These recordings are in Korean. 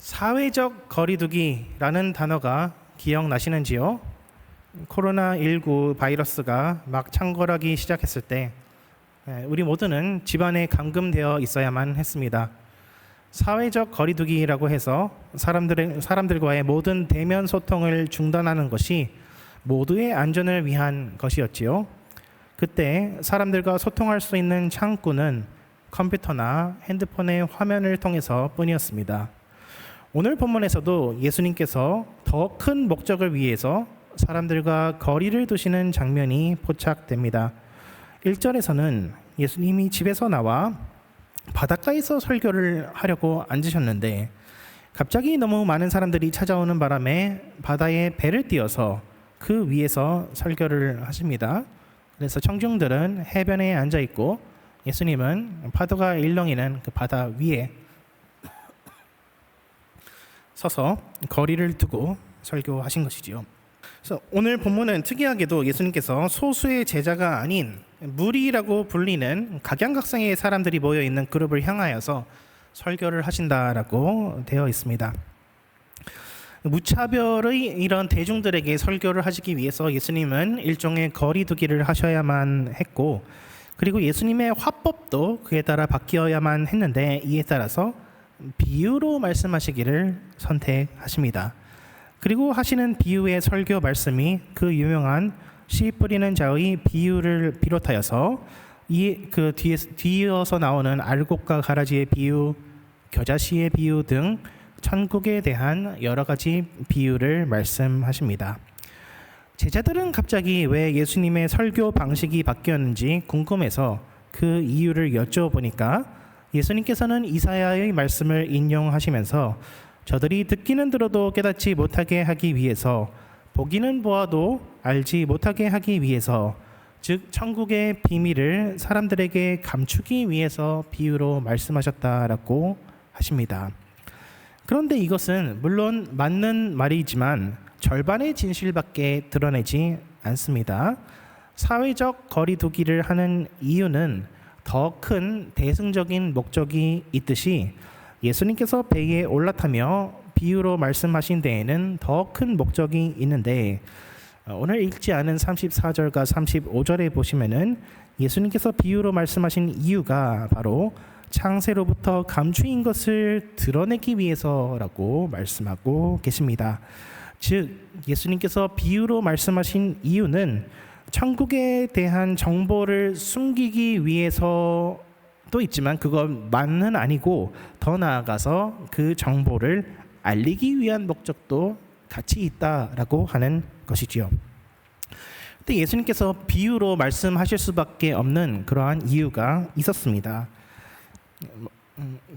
사회적 거리두기라는 단어가 기억나시는지요? 코로나19 바이러스가 막 창궐하기 시작했을 때 우리 모두는 집안에 감금되어 있어야만 했습니다. 사회적 거리두기라고 해서 사람들과의 모든 대면 소통을 중단하는 것이 모두의 안전을 위한 것이었지요. 그때 사람들과 소통할 수 있는 창구는 컴퓨터나 핸드폰의 화면을 통해서 뿐이었습니다. 오늘 본문에서도 예수님께서 더 큰 목적을 위해서 사람들과 거리를 두시는 장면이 포착됩니다. 1절에서는 예수님이 집에서 나와 바닷가에서 설교를 하려고 앉으셨는데 갑자기 너무 많은 사람들이 찾아오는 바람에 바다에 배를 띄워서 그 위에서 설교를 하십니다. 그래서 청중들은 해변에 앉아 있고 예수님은 파도가 일렁이는 그 바다 위에 서서 거리를 두고 설교하신 것이지요. 그래서 오늘 본문은 특이하게도 예수님께서 소수의 제자가 아닌 무리라고 불리는 각양각색의 사람들이 모여 있는 그룹을 향하여서 설교를 하신다라고 되어 있습니다. 무차별의 이런 대중들에게 설교를 하시기 위해서 예수님은 일종의 거리두기를 하셔야만 했고, 그리고 예수님의 화법도 그에 따라 바뀌어야만 했는데 이에 따라서 비유로 말씀하시기를 선택하십니다. 그리고 하시는 비유의 설교 말씀이 그 유명한 씨 뿌리는 자의 비유를 비롯하여서 그 뒤이어서 나오는 알곡과 가라지의 비유, 겨자씨의 비유 등 천국에 대한 여러 가지 비유를 말씀하십니다. 제자들은 갑자기 왜 예수님의 설교 방식이 바뀌었는지 궁금해서 그 이유를 여쭤보니까 예수님께서는 이사야의 말씀을 인용하시면서 저들이 듣기는 들어도 깨닫지 못하게 하기 위해서, 보기는 보아도 알지 못하게 하기 위해서, 즉 천국의 비밀을 사람들에게 감추기 위해서 비유로 말씀하셨다라고 하십니다. 그런데 이것은 물론 맞는 말이지만 절반의 진실밖에 드러내지 않습니다. 사회적 거리두기를 하는 이유는 더 큰 대승적인 목적이 있듯이 예수님께서 배에 올라타며 비유로 말씀하신 데에는 더 큰 목적이 있는데, 오늘 읽지 않은 34절과 35절에 보시면은 예수님께서 비유로 말씀하신 이유가 바로 창세로부터 감추인 것을 드러내기 위해서라고 말씀하고 계십니다. 즉 예수님께서 비유로 말씀하신 이유는 천국에 대한 정보를 숨기기 위해서도 있지만 그것만은 아니고 더 나아가서 그 정보를 알리기 위한 목적도 같이 있다라고 하는 것이지요. 근데 예수님께서 비유로 말씀하실 수밖에 없는 그러한 이유가 있었습니다.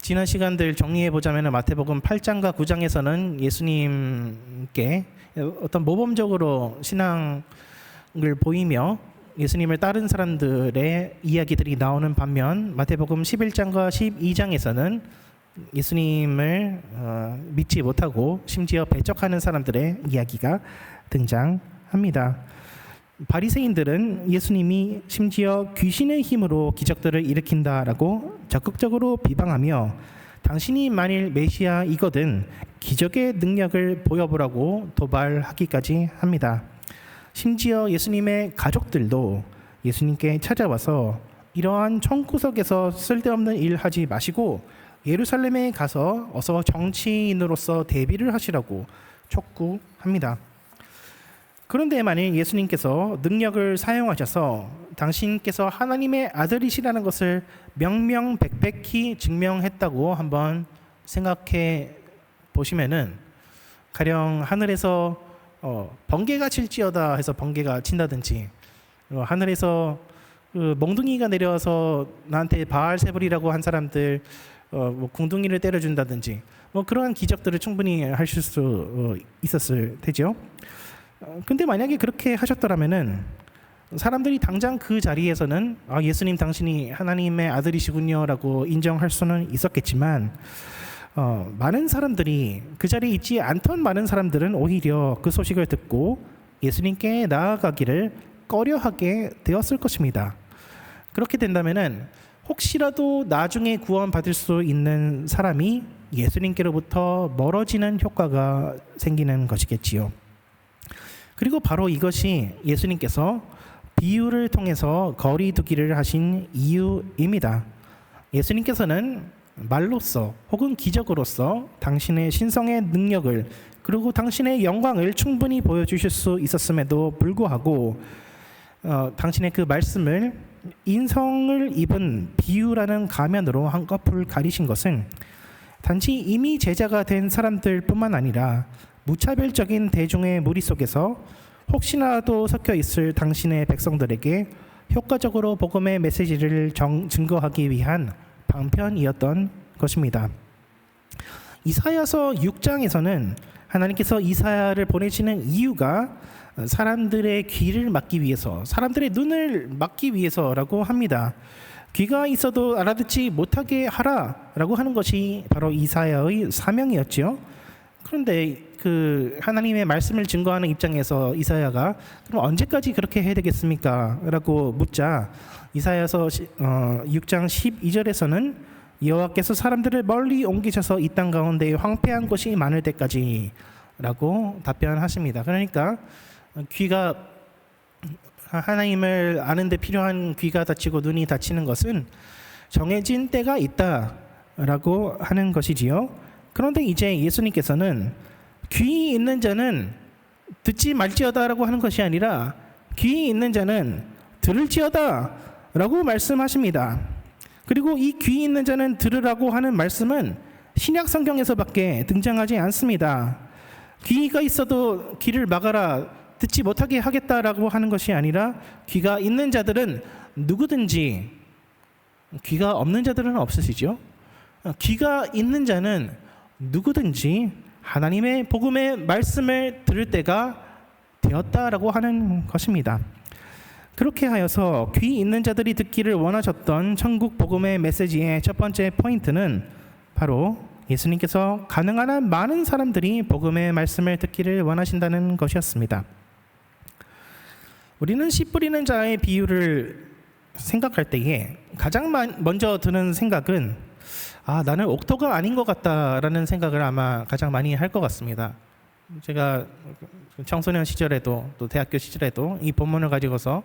지난 시간들 정리해 보자면 마태복음 8장과 9장에서는 예수님께 어떤 모범적으로 신앙을 보이며 예수님을 따른 사람들의 이야기들이 나오는 반면 마태복음 11장과 12장에서는 예수님을 믿지 못하고 심지어 배척하는 사람들의 이야기가 등장합니다. 바리새인들은 예수님이 심지어 귀신의 힘으로 기적들을 일으킨다라고 적극적으로 비방하며 당신이 만일 메시아이거든 기적의 능력을 보여보라고 도발하기까지 합니다. 심지어 예수님의 가족들도 예수님께 찾아와서 이러한 총구석에서 쓸데없는 일 하지 마시고 예루살렘에 가서 어서 정치인으로서 대비를 하시라고 촉구합니다. 그런데 만일 예수님께서 능력을 사용하셔서 당신께서 하나님의 아들이시라는 것을 명명백백히 증명했다고 한번 생각해 보시면은, 가령 하늘에서 번개가 칠지어다 해서 번개가 친다든지, 하늘에서 몽둥이가 내려와서 나한테 바알세불이라고 한 사람들 궁둥이를 때려준다든지 그러한 기적들을 충분히 하실 수 있었을 테죠. 근데 만약에 그렇게 하셨더라면은 사람들이 당장 그 자리에서는 예수님 당신이 하나님의 아들이시군요라고 인정할 수는 있었겠지만 많은 사람들이 그 자리에 있지 않던 많은 사람들은 오히려 그 소식을 듣고 예수님께 나아가기를 꺼려하게 되었을 것입니다. 그렇게 된다면은 혹시라도 나중에 구원받을 수 있는 사람이 예수님께로부터 멀어지는 효과가 생기는 것이겠지요. 그리고 바로 이것이 예수님께서 비유를 통해서 거리 두기를 하신 이유입니다. 예수님께서는 말로써 혹은 기적으로서 당신의 신성의 능력을 그리고 당신의 영광을 충분히 보여주실 수 있었음에도 불구하고 당신의 그 말씀을 인성을 입은 비유라는 가면으로 한꺼풀 가리신 것은 단지 이미 제자가 된 사람들뿐만 아니라 무차별적인 대중의 무리 속에서 혹시나도 섞여 있을 당신의 백성들에게 효과적으로 복음의 메시지를 증거하기 위한 방편이었던 것입니다. 이사야서 6장에서는 하나님께서 이사야를 보내시는 이유가 사람들의 귀를 막기 위해서, 사람들의 눈을 막기 위해서라고 합니다. 귀가 있어도 알아듣지 못하게 하라라고 하는 것이 바로 이사야의 사명이었죠. 그런데 그 하나님의 말씀을 증거하는 입장에서 이사야가 그럼 언제까지 그렇게 해야 되겠습니까? 라고 묻자 이사야서 6장 12절에서는 여호와께서 사람들을 멀리 옮기셔서 이 땅 가운데 황폐한 곳이 많을 때까지 라고 답변하십니다. 그러니까 귀가 하나님을 아는 데 필요한 귀가 닫히고 눈이 닫히는 것은 정해진 때가 있다라고 하는 것이지요. 그런데 이제 예수님께서는 귀 있는 자는 듣지 말지어다라고 하는 것이 아니라 귀 있는 자는 들을지어다라고 말씀하십니다. 그리고 이 귀 있는 자는 들으라고 하는 말씀은 신약 성경에서밖에 등장하지 않습니다. 귀가 있어도 귀를 막아라, 듣지 못하게 하겠다라고 하는 것이 아니라 귀가 있는 자들은 누구든지, 귀가 없는 자들은 없으시죠. 귀가 있는 자는 누구든지 하나님의 복음의 말씀을 들을 때가 되었다라고 하는 것입니다. 그렇게 하여서 귀 있는 자들이 듣기를 원하셨던 천국 복음의 메시지의 첫 번째 포인트는 바로 예수님께서 가능한 한 많은 사람들이 복음의 말씀을 듣기를 원하신다는 것이었습니다. 우리는 씨 뿌리는 자의 비유를 생각할 때에 가장 먼저 드는 생각은 나는 옥토가 아닌 것 같다라는 생각을 아마 가장 많이 할 것 같습니다. 제가 청소년 시절에도 또 대학교 시절에도 이 본문을 가지고서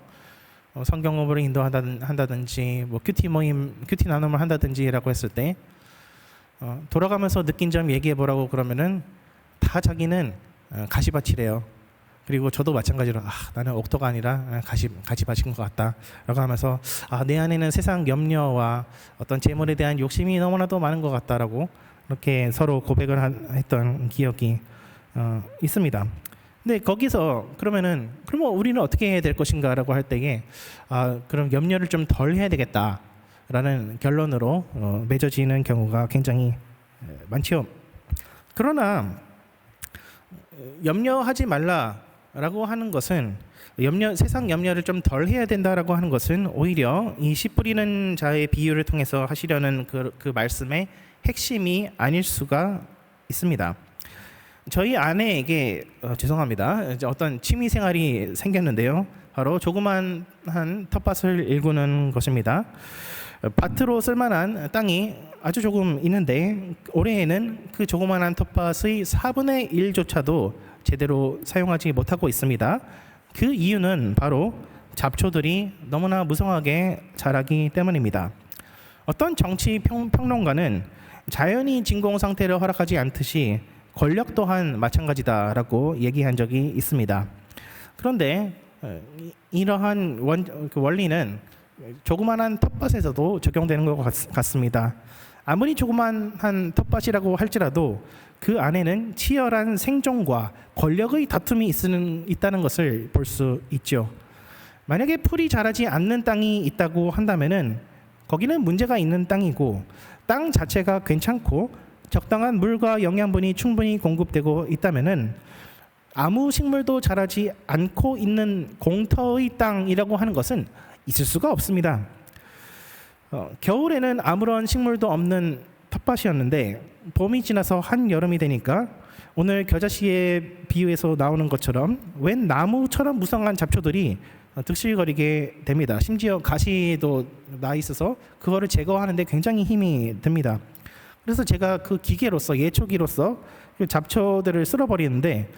성경 공부를 인도한다든지 뭐 큐티 모임, 큐티 나눔을 한다든지라고 했을 때 돌아가면서 느낀 점 얘기해 보라고 그러면은 다 자기는 가시밭이래요. 그리고 저도 마찬가지로 나는 옥토가 아니라 가시밭인 것 같다라고 하면서 내 안에는 세상 염려와 어떤 재물에 대한 욕심이 너무나도 많은 것 같다라고 이렇게 서로 고백을 했던 기억이 있습니다. 근데 거기서 그러면 우리는 어떻게 해야 될 것인가라고 할 때에 그럼 염려를 좀 덜 해야 되겠다라는 결론으로 맺어지는 경우가 굉장히 많죠. 그러나 염려하지 말라라고 하는 것은 세상 염려를 좀 덜 해야 된다라고 하는 것은 오히려 이 씨 뿌리는 자의 비유를 통해서 하시려는 그 말씀의 핵심이 아닐 수가 있습니다. 저희 아내에게 죄송합니다. 어떤 취미 생활이 생겼는데요. 바로 조그만 한 텃밭을 일구는 것입니다. 밭으로 쓸만한 땅이 아주 조금 있는데 올해에는 그 조그만한 텃밭의 4분의 1조차도 제대로 사용하지 못하고 있습니다. 그 이유는 바로 잡초들이 너무나 무성하게 자라기 때문입니다. 어떤 정치 평론가는 자연이 진공 상태를 허락하지 않듯이 권력 또한 마찬가지다라고 얘기한 적이 있습니다. 그런데 이러한 원리는 조그만한 텃밭에서도 적용되는 것 같습니다. 아무리 조그만한 텃밭이라고 할지라도 그 안에는 치열한 생존과 권력의 다툼이 있다는 것을 볼 수 있죠. 만약에 풀이 자라지 않는 땅이 있다고 한다면은 거기는 문제가 있는 땅이고 땅 자체가 괜찮고 적당한 물과 영양분이 충분히 공급되고 있다면은 아무 식물도 자라지 않고 있는 공터의 땅이라고 하는 것은 있을 수가 없습니다. 겨울에는 아무런 식물도 없는 텃밭이었는데 봄이 지나서 한여름이 되니까 오늘 겨자씨의 비유에서 나오는 것처럼 웬 나무처럼 무성한 잡초들이 득실거리게 됩니다. 심지어 가시도 나 있어서 그거를 제거하는데 굉장히 힘이 듭니다. 그래서 제가 그 기계로서 예초기로서 그 잡초들을 쓸어버리는데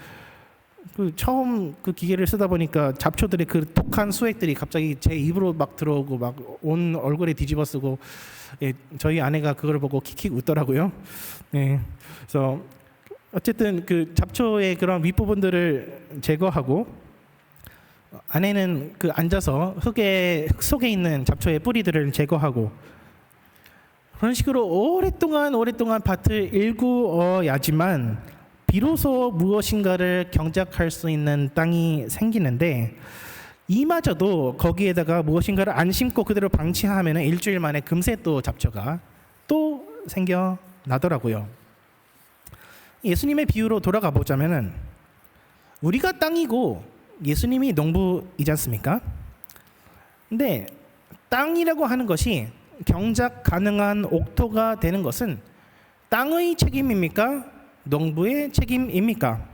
처음 그 기계를 쓰다 보니까 잡초들의 그 독한 수액들이 갑자기 제 입으로 막 들어오고 막 온 얼굴에 뒤집어쓰고 저희 아내가 그걸 보고 킥킥 웃더라고요. 그래서 어쨌든 그 잡초의 그런 윗부분들을 제거하고 아내는 그 앉아서 흙 속에 있는 잡초의 뿌리들을 제거하고 그런 식으로 오랫동안 밭을 일구어야지만 비로소 무엇인가를 경작할 수 있는 땅이 생기는데 이마저도 거기에다가 무엇인가를 안 심고 그대로 방치하면 일주일 만에 금세 또 잡초가 또 생겨나더라고요. 예수님의 비유로 돌아가 보자면은 우리가 땅이고 예수님이 농부이지 않습니까? 근데 땅이라고 하는 것이 경작 가능한 옥토가 되는 것은 땅의 책임입니까? 농부의 책임입니까?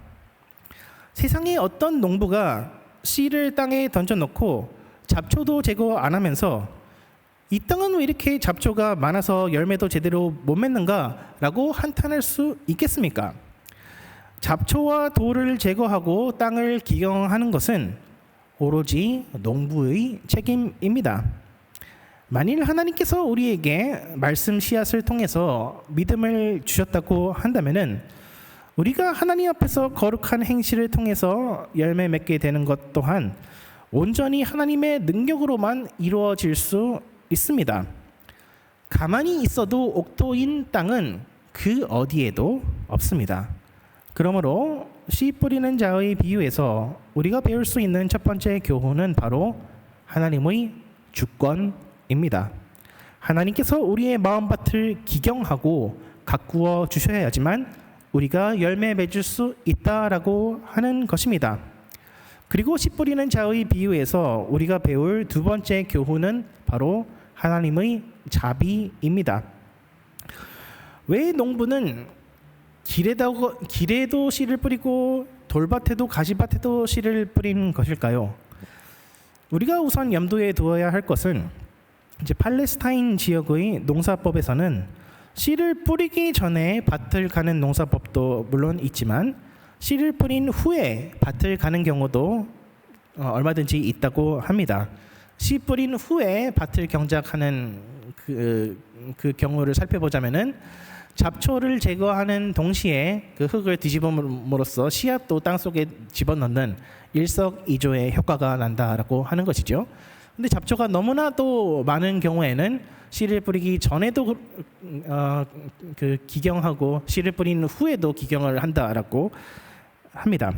세상에 어떤 농부가 씨를 땅에 던져놓고 잡초도 제거 안 하면서 이 땅은 왜 이렇게 잡초가 많아서 열매도 제대로 못 맺는가? 라고 한탄할 수 있겠습니까? 잡초와 돌을 제거하고 땅을 기경하는 것은 오로지 농부의 책임입니다. 만일 하나님께서 우리에게 말씀 씨앗을 통해서 믿음을 주셨다고 한다면은 우리가 하나님 앞에서 거룩한 행실을 통해서 열매 맺게 되는 것 또한 온전히 하나님의 능력으로만 이루어질 수 있습니다. 가만히 있어도 옥토인 땅은 그 어디에도 없습니다. 그러므로 씨 뿌리는 자의 비유에서 우리가 배울 수 있는 첫 번째 교훈은 바로 하나님의 주권입니다. 하나님께서 우리의 마음밭을 기경하고 가꾸어 주셔야지만 우리가 열매 맺을 수 있다라고 하는 것입니다. 그리고 씨 뿌리는 자의 비유에서 우리가 배울 두 번째 교훈은 바로 하나님의 자비입니다. 왜 농부는 길에도 씨를 뿌리고 돌밭에도 가시밭에도 씨를 뿌리는 것일까요? 우리가 우선 염두에 두어야 할 것은 이제 팔레스타인 지역의 농사법에서는 씨를 뿌리기 전에 밭을 가는 농사법도 물론 있지만 씨를 뿌린 후에 밭을 가는 경우도 얼마든지 있다고 합니다. 씨 뿌린 후에 밭을 경작하는 그 경우를 살펴보자면은 잡초를 제거하는 동시에 그 흙을 뒤집음으로써 씨앗도 땅 속에 집어넣는 일석이조의 효과가 난다라고 하는 것이죠. 근데 잡초가 너무나도 많은 경우에는 씨를 뿌리기 전에도 그 기경하고 씨를 뿌린 후에도 기경을 한다라고 합니다.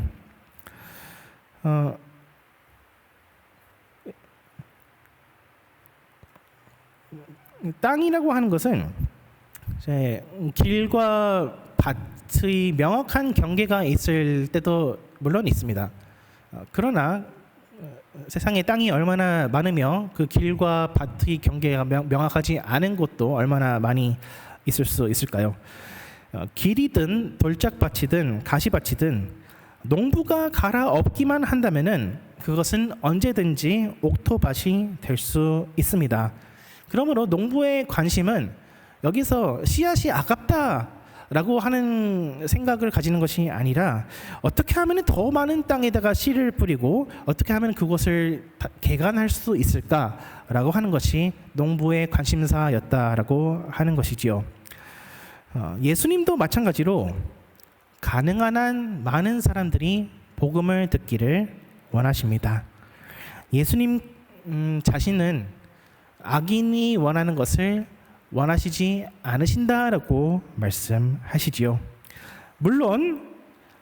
땅이라고 하는 것은 이제 길과 밭의 명확한 경계가 있을 때도 물론 있습니다. 그러나 세상에 땅이 얼마나 많으며 그 길과 밭의 경계가 명확하지 않은 곳도 얼마나 많이 있을 수 있을까요? 길이든 돌짝밭이든 가시밭이든 농부가 갈아엎기만 한다면은 그것은 언제든지 옥토밭이 될 수 있습니다. 그러므로 농부의 관심은 여기서 씨앗이 아깝다라고 하는 생각을 가지는 것이 아니라 어떻게 하면 더 많은 땅에다가 씨를 뿌리고 어떻게 하면 그곳을 개간할 수 있을까라고 하는 것이 농부의 관심사였다라고 하는 것이지요. 예수님도 마찬가지로 가능한 한 많은 사람들이 복음을 듣기를 원하십니다. 예수님 자신은 악인이 원하는 것을 원하시지 않으신다라고 말씀하시지요. 물론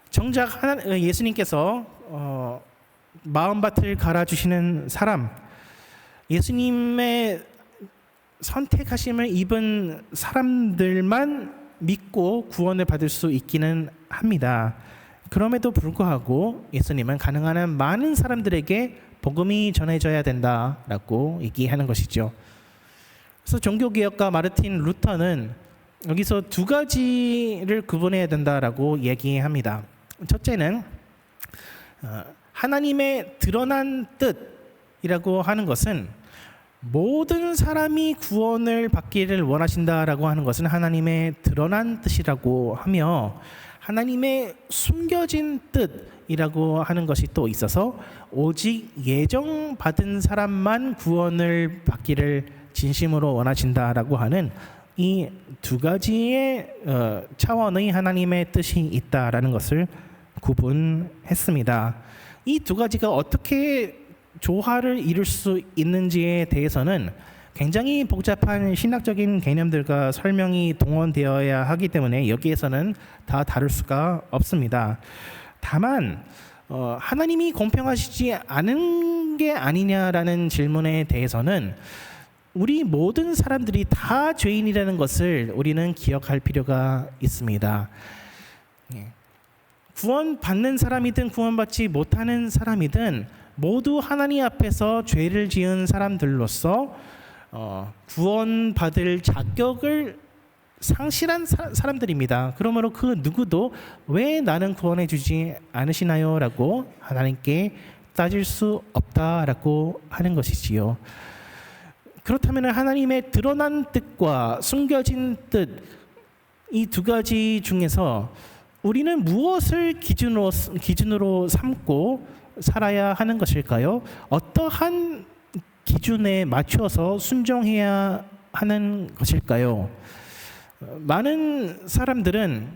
정작 예수님께서 마음밭을 갈아주시는 사람, 예수님의 선택하심을 입은 사람들만 믿고 구원을 받을 수 있기는 합니다. 그럼에도 불구하고 예수님은 가능한 한 많은 사람들에게 복음이 전해져야 된다라고 얘기하는 것이죠. 그래서 종교개혁가 마르틴 루터는 여기서 두 가지를 구분해야 된다라고 얘기합니다. 첫째는 하나님의 드러난 뜻이라고 하는 것은 모든 사람이 구원을 받기를 원하신다라고 하는 것은 하나님의 드러난 뜻이라고 하며 하나님의 숨겨진 뜻이라고 하는 것이 또 있어서 오직 예정받은 사람만 구원을 받기를 진심으로 원하신다라고 하는 이 두 가지의 차원의 하나님의 뜻이 있다라는 것을 구분했습니다. 이 두 가지가 어떻게 조화를 이룰 수 있는지에 대해서는 굉장히 복잡한 신학적인 개념들과 설명이 동원되어야 하기 때문에 여기에서는 다 다룰 수가 없습니다. 다만 하나님이 공평하시지 않은 게 아니냐라는 질문에 대해서는 우리 모든 사람들이 다 죄인이라는 것을 우리는 기억할 필요가 있습니다. 구원받는 사람이든 구원받지 못하는 사람이든 모두 하나님 앞에서 죄를 지은 사람들로서 구원받을 자격을 상실한 사람들입니다. 그러므로 그 누구도 왜 나는 구원해 주지 않으시나요? 라고 하나님께 따질 수 없다라고 하는 것이지요. 그렇다면 하나님의 드러난 뜻과 숨겨진 뜻, 이 두 가지 중에서 우리는 무엇을 기준으로 삼고 살아야 하는 것일까요? 어떠한 기준에 맞춰서 순종해야 하는 것일까요? 많은 사람들은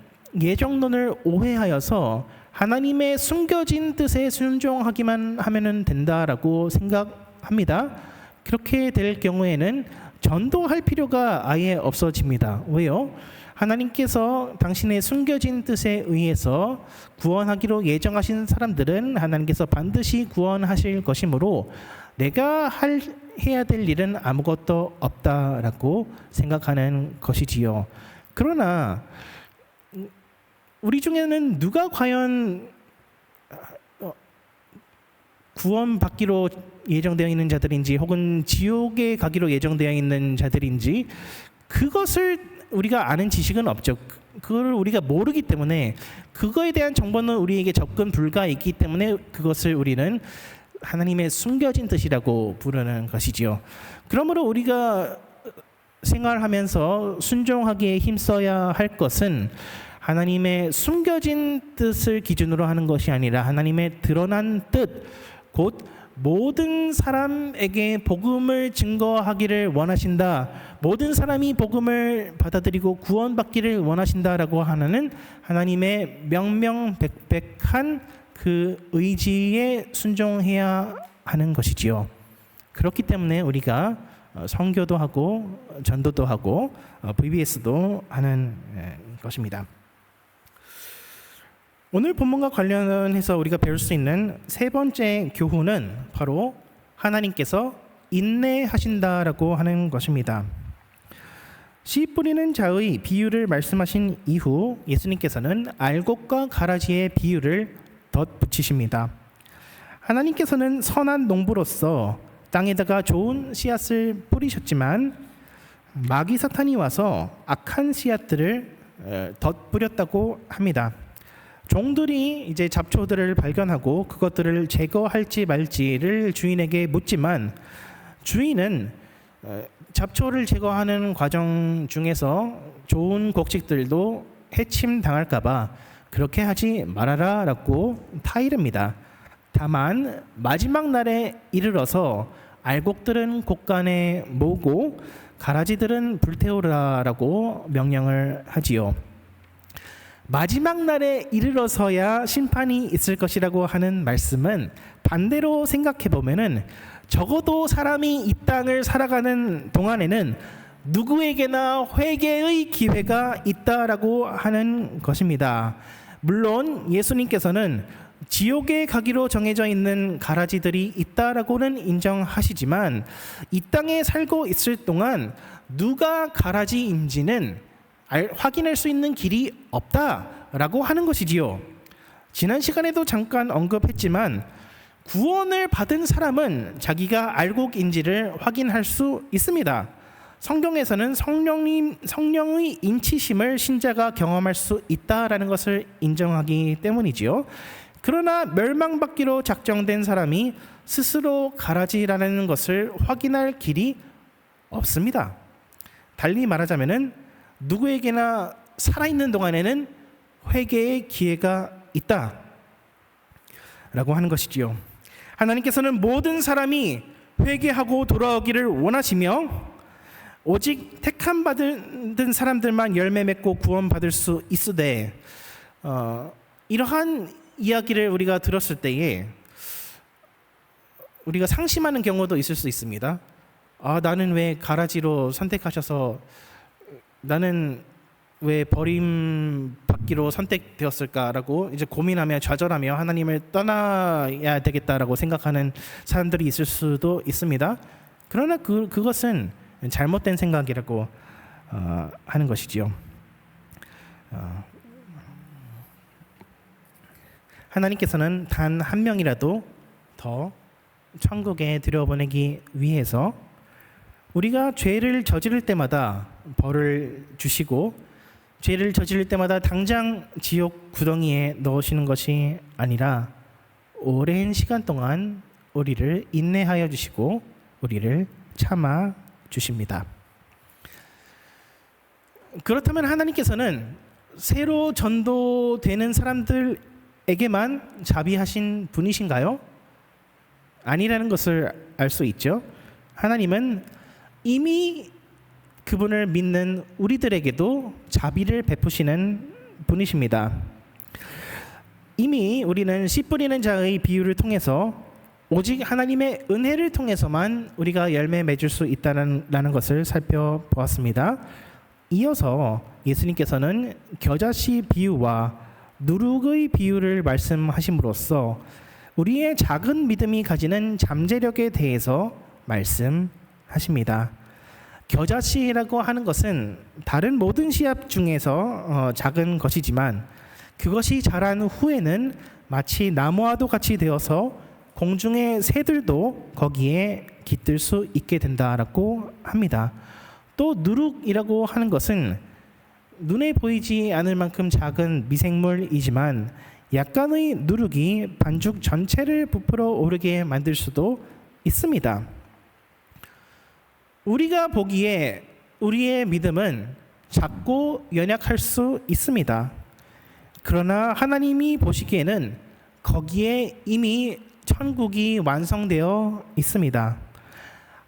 예정론을 오해하여서 하나님의 숨겨진 뜻에 순종하기만 하면 된다라고 생각합니다. 그렇게 될 경우에는 전도할 필요가 아예 없어집니다. 왜요? 하나님께서 당신의 숨겨진 뜻에 의해서 구원하기로 예정하신 사람들은 하나님께서 반드시 구원하실 것이므로 내가 해야 될 일은 아무것도 없다라고 생각하는 것이지요. 그러나 우리 중에는 누가 과연 구원받기로 예정되어 있는 자들인지 혹은 지옥에 가기로 예정되어 있는 자들인지 그것을 우리가 아는 지식은 없죠. 그걸 우리가 모르기 때문에 그거에 대한 정보는 우리에게 접근 불가이기 때문에 그것을 우리는 하나님의 숨겨진 뜻이라고 부르는 것이지요. 그러므로 우리가 생활하면서 순종하기에 힘써야 할 것은 하나님의 숨겨진 뜻을 기준으로 하는 것이 아니라 하나님의 드러난 뜻, 곧 모든 사람에게 복음을 증거하기를 원하신다. 모든 사람이 복음을 받아들이고 구원받기를 원하신다라고 하는 하나님의 명명백백한 그 의지에 순종해야 하는 것이지요. 그렇기 때문에 우리가 선교도 하고 전도도 하고 VBS도 하는 것입니다. 오늘 본문과 관련해서 우리가 배울 수 있는 세 번째 교훈은 바로 하나님께서 인내하신다라고 하는 것입니다. 씨 뿌리는 자의 비유를 말씀하신 이후 예수님께서는 알곡과 가라지의 비유를 덧붙이십니다. 하나님께서는 선한 농부로서 땅에다가 좋은 씨앗을 뿌리셨지만 마귀 사탄이 와서 악한 씨앗들을 덧뿌렸다고 합니다. 종들이 이제 잡초들을 발견하고 그것들을 제거할지 말지를 주인에게 묻지만 주인은 잡초를 제거하는 과정 중에서 좋은 곡식들도 해침 당할까봐 그렇게 하지 말아라라고 타이릅니다. 다만 마지막 날에 이르러서 알곡들은 곳간에 모으고 가라지들은 불태우라라고 명령을 하지요. 마지막 날에 이르러서야 심판이 있을 것이라고 하는 말씀은 반대로 생각해 보면은 적어도 사람이 이 땅을 살아가는 동안에는 누구에게나 회개의 기회가 있다라고 하는 것입니다. 물론 예수님께서는 지옥에 가기로 정해져 있는 가라지들이 있다라고는 인정하시지만 이 땅에 살고 있을 동안 누가 가라지인지는 확인할 수 있는 길이 없다라고 하는 것이지요. 지난 시간에도 잠깐 언급했지만 구원을 받은 사람은 자기가 알곡인지를 확인할 수 있습니다. 성경에서는 성령의 인치심을 신자가 경험할 수 있다라는 것을 인정하기 때문이지요. 그러나 멸망받기로 작정된 사람이 스스로 가라지라는 것을 확인할 길이 없습니다. 달리 말하자면은 누구에게나 살아있는 동안에는 회개의 기회가 있다 라고 하는 것이지요. 하나님께서는 모든 사람이 회개하고 돌아오기를 원하시며 오직 택함 받은 사람들만 열매 맺고 구원받을 수 있으되 이러한 이야기를 우리가 들었을 때에 우리가 상심하는 경우도 있을 수 있습니다. 나는 왜 가라지로 선택하셔서 나는 왜 버림받기로 선택되었을까라고 이제 고민하며 좌절하며 하나님을 떠나야 되겠다라고 생각하는 사람들이 있을 수도 있습니다. 그러나 그것은 잘못된 생각이라고 하는 것이지요. 하나님께서는 단 한 명이라도 더 천국에 들여보내기 위해서 우리가 죄를 저지를 때마다 벌을 주시고 죄를 저지를 때마다 당장 지옥 구덩이에 넣으시는 것이 아니라 오랜 시간 동안 우리를 인내하여 주시고 우리를 참아 주십니다. 그렇다면 하나님께서는 새로 전도되는 사람들에게만 자비하신 분이신가요? 아니라는 것을 알 수 있죠. 하나님은 이미 그분을 믿는 우리들에게도 자비를 베푸시는 분이십니다. 이미 우리는 씨 뿌리는 자의 비유를 통해서 오직 하나님의 은혜를 통해서만 우리가 열매 맺을 수 있다는 것을 살펴보았습니다. 이어서 예수님께서는 겨자씨 비유와 누룩의 비유를 말씀하심으로써 우리의 작은 믿음이 가지는 잠재력에 대해서 말씀하십니다. 겨자씨라고 하는 것은 다른 모든 씨앗 중에서 작은 것이지만 그것이 자란 후에는 마치 나무와도 같이 되어서 공중의 새들도 거기에 깃들 수 있게 된다라고 합니다. 또 누룩이라고 하는 것은 눈에 보이지 않을 만큼 작은 미생물이지만 약간의 누룩이 반죽 전체를 부풀어 오르게 만들 수도 있습니다. 우리가 보기에 우리의 믿음은 작고 연약할 수 있습니다. 그러나 하나님이 보시기에는 거기에 이미 천국이 완성되어 있습니다.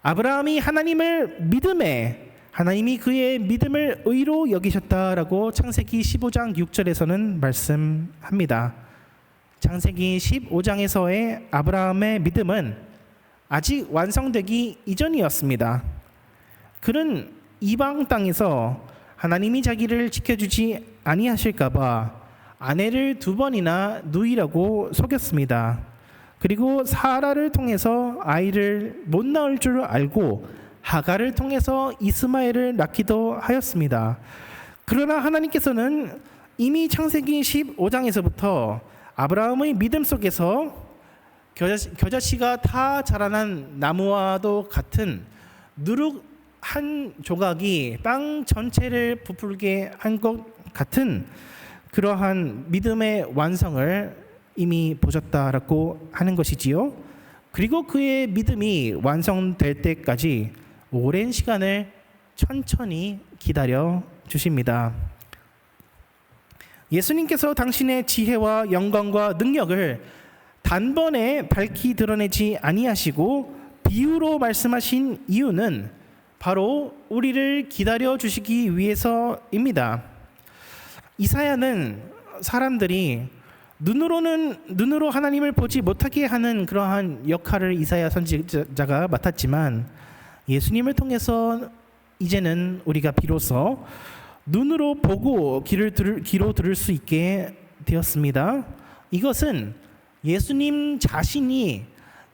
아브라함이 하나님을 믿음에 하나님이 그의 믿음을 의로 여기셨다라고 창세기 15장 6절에서는 말씀합니다. 창세기 15장에서의 아브라함의 믿음은 아직 완성되기 이전이었습니다. 그는 이방 땅에서 하나님이 자기를 지켜주지 아니하실까봐 아내를 2번이나 누이라고 속였습니다. 그리고 사라를 통해서 아이를 못 낳을 줄 알고 하갈을 통해서 이스마엘을 낳기도 하였습니다. 그러나 하나님께서는 이미 창세기 15장에서부터 아브라함의 믿음 속에서 겨자씨가 다 자라난 나무와도 같은 누룩 한 조각이 땅 전체를 부풀게 한 것 같은 그러한 믿음의 완성을 이미 보셨다라고 하는 것이지요. 그리고 그의 믿음이 완성될 때까지 오랜 시간을 천천히 기다려 주십니다. 예수님께서 당신의 지혜와 영광과 능력을 단번에 밝히 드러내지 아니하시고 비유로 말씀하신 이유는 바로 우리를 기다려 주시기 위해서입니다. 이사야는 사람들이 눈으로 하나님을 보지 못하게 하는 그러한 역할을 이사야 선지자가 맡았지만 예수님을 통해서 이제는 우리가 비로소 눈으로 보고 귀로 들을 수 있게 되었습니다. 이것은 예수님 자신이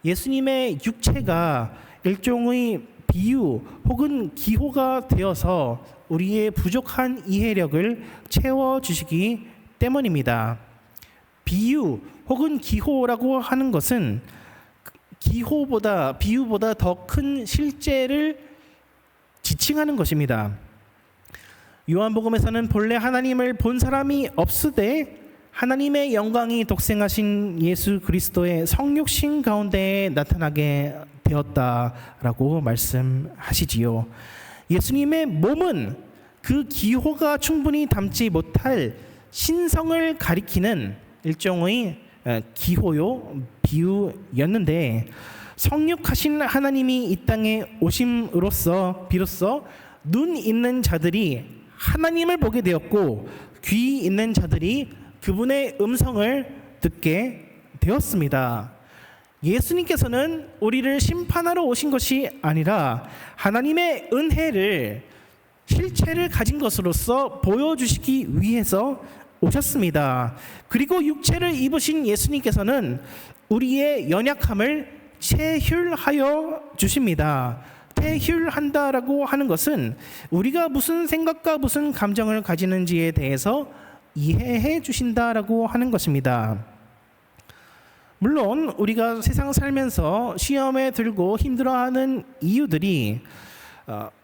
예수님의 육체가 일종의 비유 혹은 기호가 되어서 우리의 부족한 이해력을 채워주시기 때문입니다. 비유 혹은 기호라고 하는 것은 비유보다 더 큰 실제를 지칭하는 것입니다. 요한복음에서는 본래 하나님을 본 사람이 없으되 하나님의 영광이 독생하신 예수 그리스도의 성육신 가운데 나타나게 되었다라고 말씀하시지요. 예수님의 몸은 그 기호가 충분히 담지 못할 신성을 가리키는 일종의 기호요, 비유였는데, 성육하신 하나님이 이 땅에 오심으로써 비로소 눈 있는 자들이 하나님을 보게 되었고, 귀 있는 자들이 그분의 음성을 듣게 되었습니다. 예수님께서는 우리를 심판하러 오신 것이 아니라 하나님의 은혜를, 실체를 가진 것으로서 보여주시기 위해서 오셨습니다. 그리고 육체를 입으신 예수님께서는 우리의 연약함을 체휼하여 주십니다. 체휼한다라고 하는 것은 우리가 무슨 생각과 무슨 감정을 가지는지에 대해서 이해해 주신다라고 하는 것입니다. 물론 우리가 세상 살면서 시험에 들고 힘들어하는 이유들이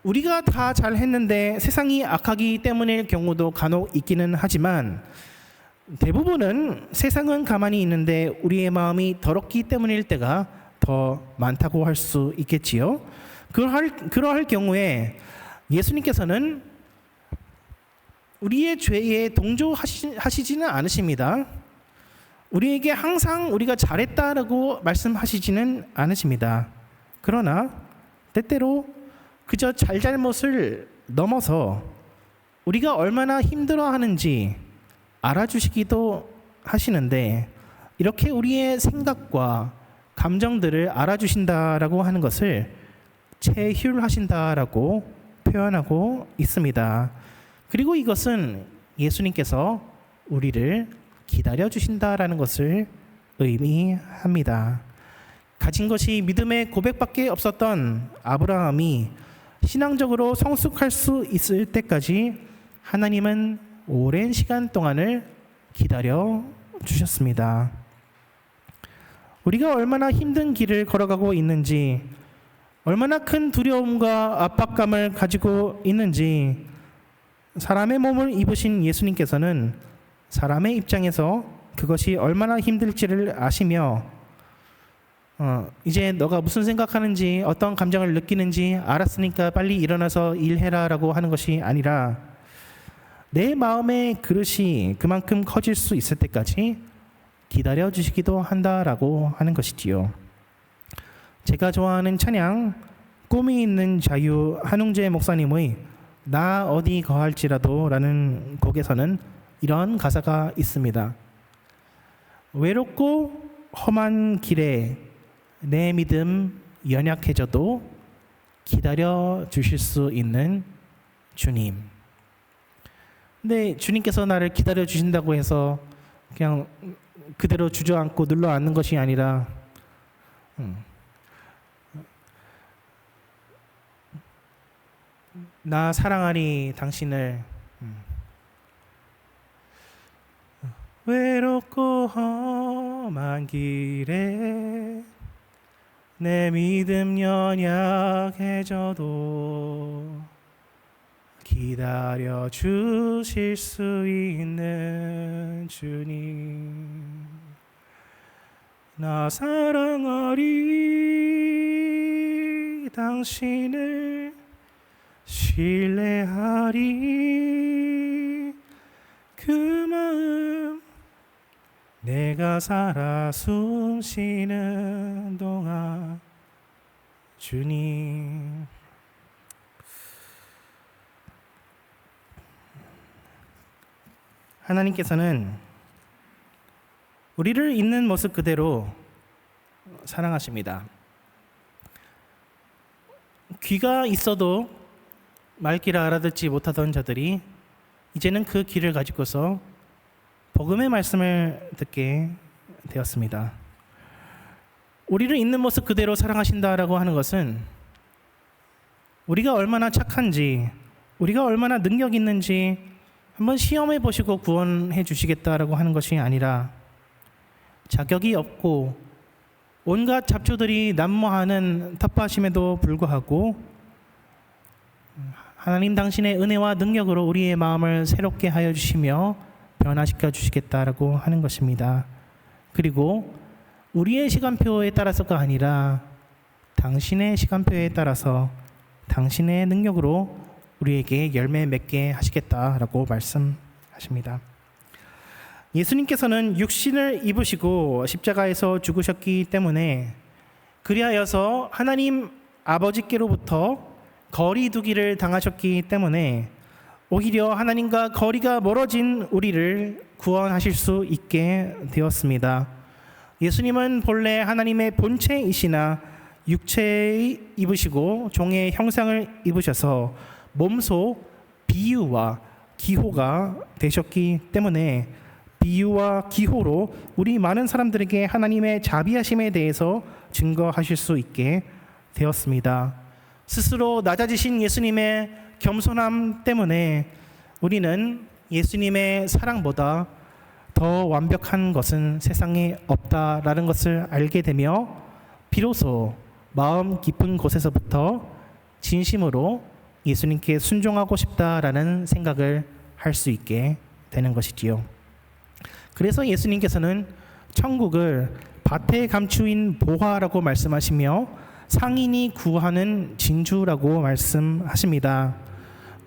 우리가 다 잘했는데 세상이 악하기 때문일 경우도 간혹 있기는 하지만, 대부분은 세상은 가만히 있는데 우리의 마음이 더럽기 때문일 때가 더 많다고 할 수 있겠지요. 그러할 경우에 예수님께서는 우리의 죄에 동조하시지는 않으십니다. 우리에게 항상 우리가 잘했다라고 말씀하시지는 않으십니다. 그러나 때때로 그저 잘잘못을 넘어서 우리가 얼마나 힘들어하는지 알아주시기도 하시는데, 이렇게 우리의 생각과 감정들을 알아주신다라고 하는 것을 체휼하신다라고 표현하고 있습니다. 그리고 이것은 예수님께서 우리를 기다려주신다라는 것을 의미합니다. 가진 것이 믿음의 고백밖에 없었던 아브라함이 신앙적으로 성숙할 수 있을 때까지 하나님은 오랜 시간 동안을 기다려 주셨습니다. 우리가 얼마나 힘든 길을 걸어가고 있는지, 얼마나 큰 두려움과 압박감을 가지고 있는지, 사람의 몸을 입으신 예수님께서는 사람의 입장에서 그것이 얼마나 힘들지를 아시며, 이제 너가 무슨 생각하는지, 어떤 감정을 느끼는지 알았으니까 빨리 일어나서 일해라라고 하는 것이 아니라, 내 마음의 그릇이 그만큼 커질 수 있을 때까지 기다려 주시기도 한다라고 하는 것이지요. 제가 좋아하는 찬양, 꿈이 있는 자유, 한웅재 목사님의 나 어디 거할지라도 라는 곡에서는 이런 가사가 있습니다. 외롭고 험한 길에 내 믿음 연약해져도 기다려 주실 수 있는 주님. 근데 주님께서 나를 기다려 주신다고 해서 그냥 그대로 주저앉고 눌러 앉는 것이 아니라, 나 사랑하니 당신을, 외롭고 험한 길에 내 믿음 연약해져도 기다려 주실 수 있는 주님. 나 사랑하리 당신을 신뢰하리 그 마음 내가 살아 숨쉬는 동안 주님. 하나님께서는 우리를 있는 모습 그대로 사랑하십니다. 귀가 있어도 말귀를 알아듣지 못하던 자들이 이제는 그 귀를 가지고서 복음의 말씀을 듣게 되었습니다. 우리를 있는 모습 그대로 사랑하신다라고 하는 것은 우리가 얼마나 착한지, 우리가 얼마나 능력 있는지 한번 시험해 보시고 구원해 주시겠다라고 하는 것이 아니라, 자격이 없고 온갖 잡초들이 난무하는 텃밭임에도 불구하고 하나님 당신의 은혜와 능력으로 우리의 마음을 새롭게 하여 주시며 변화시켜 주시겠다라고 하는 것입니다. 그리고 우리의 시간표에 따라서가 아니라 당신의 시간표에 따라서 당신의 능력으로 우리에게 열매 맺게 하시겠다라고 말씀하십니다. 예수님께서는 육신을 입으시고 십자가에서 죽으셨기 때문에 그리하여서 하나님 아버지께로부터 거리 두기를 당하셨기 때문에 오히려 하나님과 거리가 멀어진 우리를 구원하실 수 있게 되었습니다. 예수님은 본래 하나님의 본체이시나 육체에 입으시고 종의 형상을 입으셔서 몸소 비유와 기호가 되셨기 때문에 비유와 기호로 우리 많은 사람들에게 하나님의 자비하심에 대해서 증거하실 수 있게 되었습니다. 스스로 낮아지신 예수님의 겸손함 때문에 우리는 예수님의 사랑보다 더 완벽한 것은 세상에 없다라는 것을 알게 되며 비로소 마음 깊은 곳에서부터 진심으로 예수님께 순종하고 싶다라는 생각을 할 수 있게 되는 것이지요. 그래서 예수님께서는 천국을 밭에 감추인 보화라고 말씀하시며 상인이 구하는 진주라고 말씀하십니다.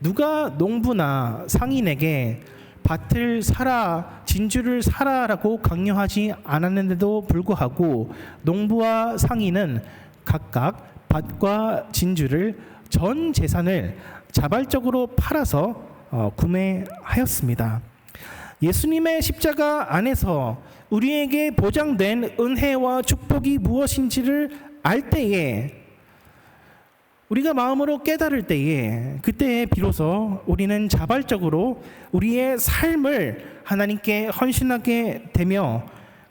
누가 농부나 상인에게 밭을 사라, 진주를 사라라고 강요하지 않았는데도 불구하고 농부와 상인은 각각 밭과 진주를 전 재산을 자발적으로 팔아서 구매하였습니다. 예수님의 십자가 안에서 우리에게 보장된 은혜와 축복이 무엇인지를 알 때에 우리가 마음으로 깨달을 때에 그때에 비로소 우리는 자발적으로 우리의 삶을 하나님께 헌신하게 되며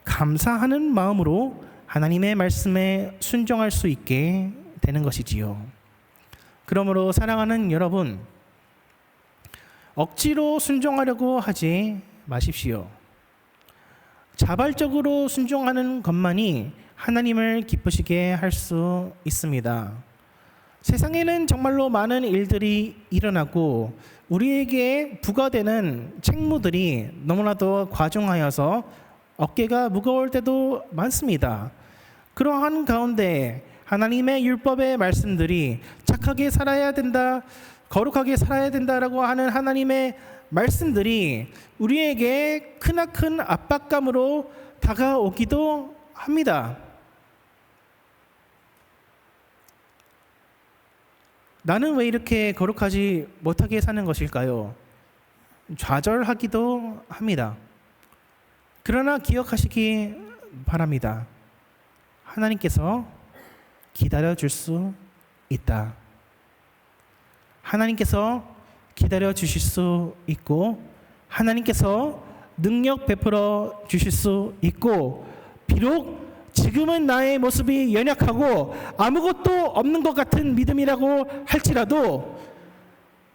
감사하는 마음으로 하나님의 말씀에 순종할 수 있게 되는 것이지요. 그러므로 사랑하는 여러분, 억지로 순종하려고 하지 마십시오. 자발적으로 순종하는 것만이 하나님을 기쁘시게 할 수 있습니다. 세상에는 정말로 많은 일들이 일어나고 우리에게 부과되는 책무들이 너무나도 과중하여서 어깨가 무거울 때도 많습니다. 그러한 가운데 하나님의 율법의 말씀들이 착하게 살아야 된다, 거룩하게 살아야 된다라고 하는 하나님의 말씀들이 우리에게 크나큰 압박감으로 다가오기도 합니다. 나는 왜 이렇게 거룩하지 못하게 사는 것일까요? 좌절하기도 합니다. 그러나 기억하시기 바랍니다. 하나님께서 기다려 줄 수 있다. 하나님께서 기다려 주실 수 있고 하나님께서 능력 베풀어 주실 수 있고 비록 지금은 나의 모습이 연약하고 아무것도 없는 것 같은 믿음이라고 할지라도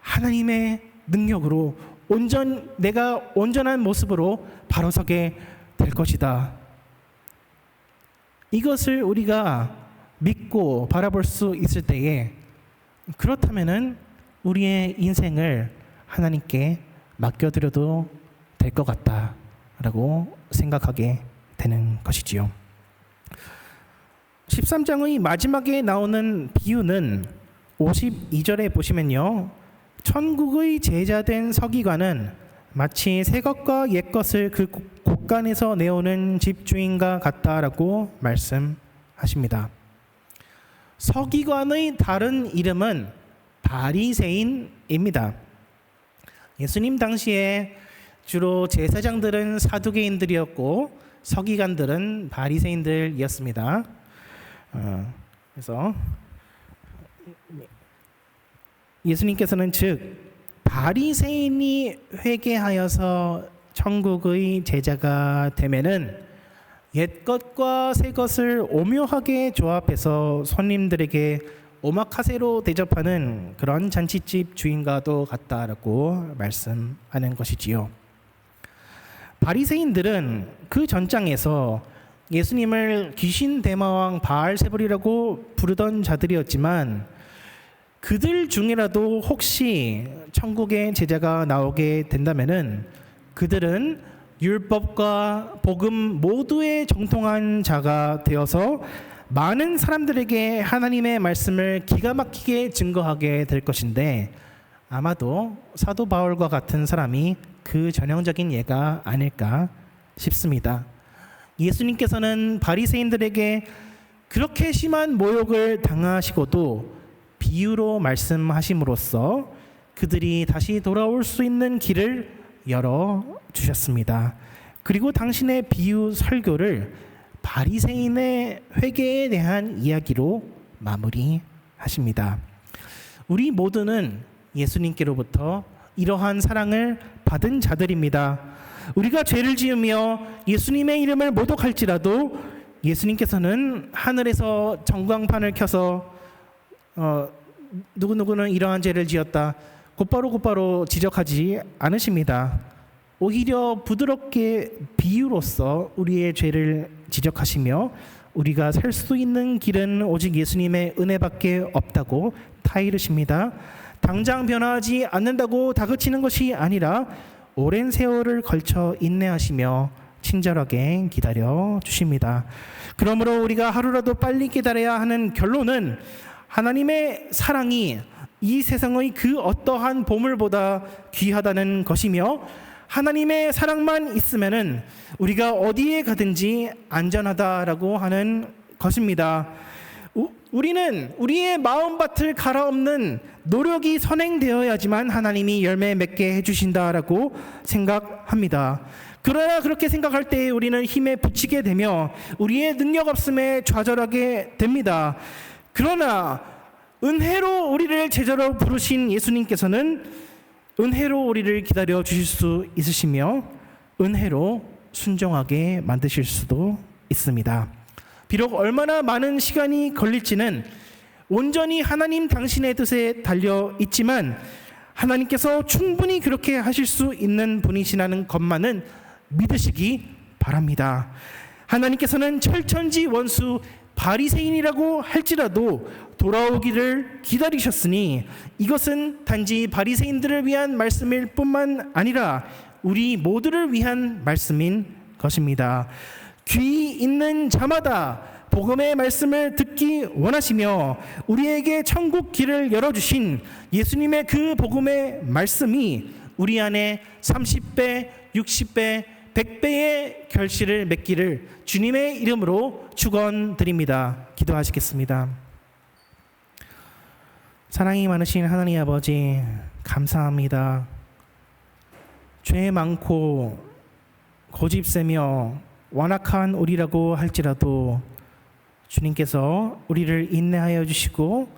하나님의 능력으로 내가 온전한 모습으로 바로 서게 될 것이다. 이것을 우리가 믿고 바라볼 수 있을 때에 그렇다면은 우리의 인생을 하나님께 맡겨드려도 될 것 같다라고 생각하게 되는 것이지요. 13장의 마지막에 나오는 비유는 52절에 보시면요. 천국의 제자된 서기관은 마치 새 것과 옛 것을 그 곳간에서 내오는 집주인과 같다라고 말씀하십니다. 서기관의 다른 이름은 바리새인입니다. 예수님 당시에 주로 제사장들은 사두개인들이었고 서기관들은 바리새인들이었습니다. 그래서 예수님께서는 즉 바리새인이 회개하여서 천국의 제자가 되면은 옛것과 새것을 오묘하게 조합해서 손님들에게 오마카세로 대접하는 그런 잔치집 주인과도 같다라고 말씀하는 것이지요. 바리새인들은 그 전장에서 예수님을 귀신 대마왕 바알세불이라고 부르던 자들이었지만 그들 중이라도 혹시 천국의 제자가 나오게 된다면은 그들은 율법과 복음 모두에 정통한 자가 되어서 많은 사람들에게 하나님의 말씀을 기가 막히게 증거하게 될 것인데, 아마도 사도 바울과 같은 사람이 그 전형적인 예가 아닐까 싶습니다. 예수님께서는 바리새인들에게 그렇게 심한 모욕을 당하시고도 비유로 말씀하심으로써 그들이 다시 돌아올 수 있는 길을 열어 주셨습니다. 그리고 당신의 비유 설교를 바리새인의 회개에 대한 이야기로 마무리하십니다. 우리 모두는 예수님께로부터 이러한 사랑을 받은 자들입니다. 우리가 죄를 지으며 예수님의 이름을 모독할지라도 예수님께서는 하늘에서 전광판을 켜서 누구누구는 이러한 죄를 지었다, 곧바로 지적하지 않으십니다. 오히려 부드럽게 비유로서 우리의 죄를 지적하시며 우리가 살 수 있는 길은 오직 예수님의 은혜밖에 없다고 타이르십니다. 당장 변화하지 않는다고 다그치는 것이 아니라 오랜 세월을 걸쳐 인내하시며 친절하게 기다려 주십니다. 그러므로 우리가 하루라도 빨리 깨달아야 하는 결론은 하나님의 사랑이 이 세상의 그 어떠한 보물보다 귀하다는 것이며, 하나님의 사랑만 있으면은 우리가 어디에 가든지 안전하다라고 하는 것입니다. 우리는 우리의 마음밭을 갈아엎는 노력이 선행되어야지만 하나님이 열매 맺게 해주신다라고 생각합니다. 그러나 그렇게 생각할 때 우리는 힘에 부치게 되며 우리의 능력 없음에 좌절하게 됩니다. 그러나 은혜로 우리를 제자로 부르신 예수님께서는 은혜로 우리를 기다려 주실 수 있으시며 은혜로 순종하게 만드실 수도 있습니다. 비록 얼마나 많은 시간이 걸릴지는 온전히 하나님 당신의 뜻에 달려 있지만 하나님께서 충분히 그렇게 하실 수 있는 분이시라는 것만은 믿으시기 바랍니다. 하나님께서는 철천지 원수 바리새인이라고 할지라도 돌아오기를 기다리셨으니 이것은 단지 바리새인들을 위한 말씀일 뿐만 아니라 우리 모두를 위한 말씀인 것입니다. 귀 있는 자마다 복음의 말씀을 듣기 원하시며 우리에게 천국 길을 열어주신 예수님의 그 복음의 말씀이 우리 안에 30배, 60배, 100배의 결실을 맺기를 주님의 이름으로 축원드립니다. 기도하시겠습니다. 사랑이 많으신 하나님 아버지, 감사합니다. 죄 많고 고집세며 완악한 우리라고 할지라도 주님께서 우리를 인내하여 주시고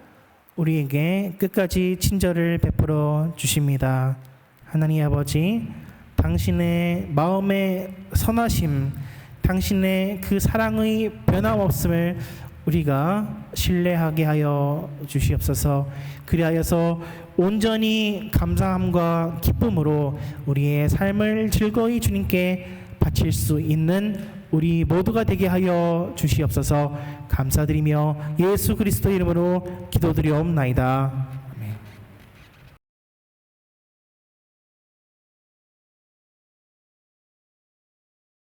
우리에게 끝까지 친절을 베풀어 주십니다. 하나님 아버지, 당신의 마음의 선하심, 당신의 그 사랑의 변함없음을 우리가 신뢰하게 하여 주시옵소서. 그리하여서 온전히 감사함과 기쁨으로 우리의 삶을 즐거이 주님께 바칠 수 있는 우리 모두가 되게 하여 주시옵소서. 감사드리며 예수 그리스도 이름으로 기도드리옵나이다.